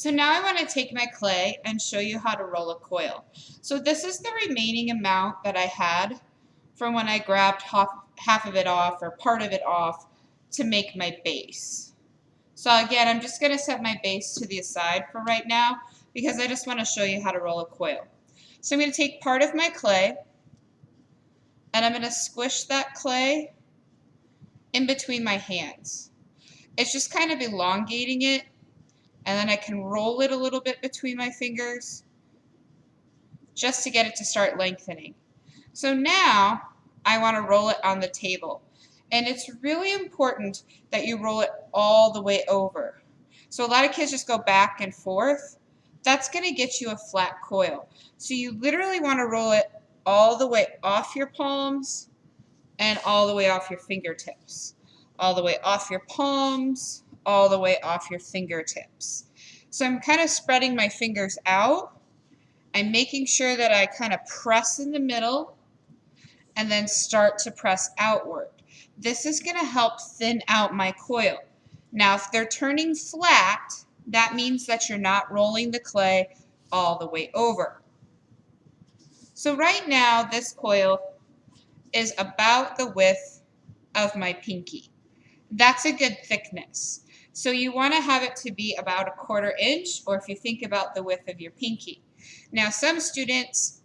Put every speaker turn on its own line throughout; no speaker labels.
So now I want to take my clay and show you how to roll a coil. So this is the remaining amount that I had from when I grabbed half of it off or part of it off to make my base. So again, I'm just going to set my base to the side for right now because I just want to show you how to roll a coil. So I'm going to take part of my clay and I'm going to squish that clay in between my hands. It's just kind of elongating it, and then I can roll it a little bit between my fingers just to get it to start lengthening. So now I want to roll it on the table. And it's really important that you roll it all the way over. So a lot of kids just go back and forth. That's going to get you a flat coil. So you literally want to roll it all the way off your palms and all the way off your fingertips. All the way off your palms, all the way off your fingertips. So I'm kind of spreading my fingers out. I'm making sure that I kind of press in the middle and then start to press outward. This is going to help thin out my coil. Now, if they're turning flat, that means that you're not rolling the clay all the way over. So right now, this coil is about the width of my pinky. That's a good thickness. So you want to have it to be about 1/4 inch, or if you think about the width of your pinky. Now, some students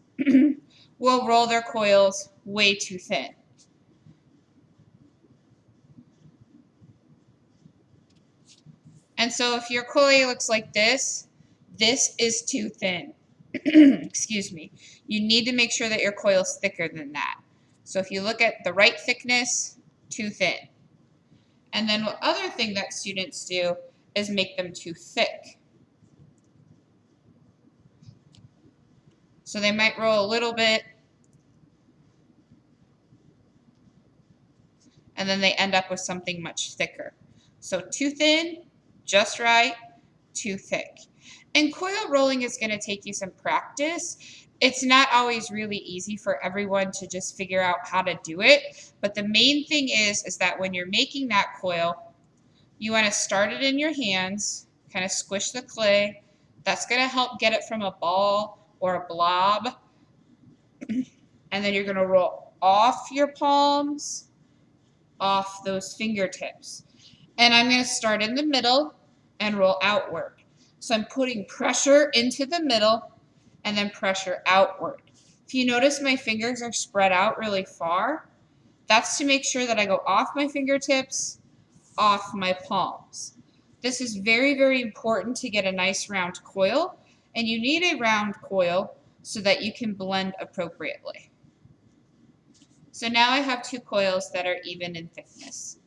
will roll their coils way too thin. And so if your coil looks like this is too thin. Excuse me. You need to make sure that your coil is thicker than that. So if you look at the right thickness, too thin. And then what other thing that students do is make them too thick. So they might roll a little bit, and then they end up with something much thicker. So too thin, just right, too thick. And coil rolling is going to take you some practice. It's not always really easy for everyone to just figure out how to do it. But the main thing is that when you're making that coil, you want to start it in your hands, kind of squish the clay. That's going to help get it from a ball or a blob. And then you're going to roll off your palms, off those fingertips. And I'm going to start in the middle and roll outward. So I'm putting pressure into the middle and then pressure outward. If you notice, my fingers are spread out really far. That's to make sure that I go off my fingertips, off my palms. This is very, very important to get a nice round coil, and you need a round coil so that you can blend appropriately. So now I have two coils that are even in thickness.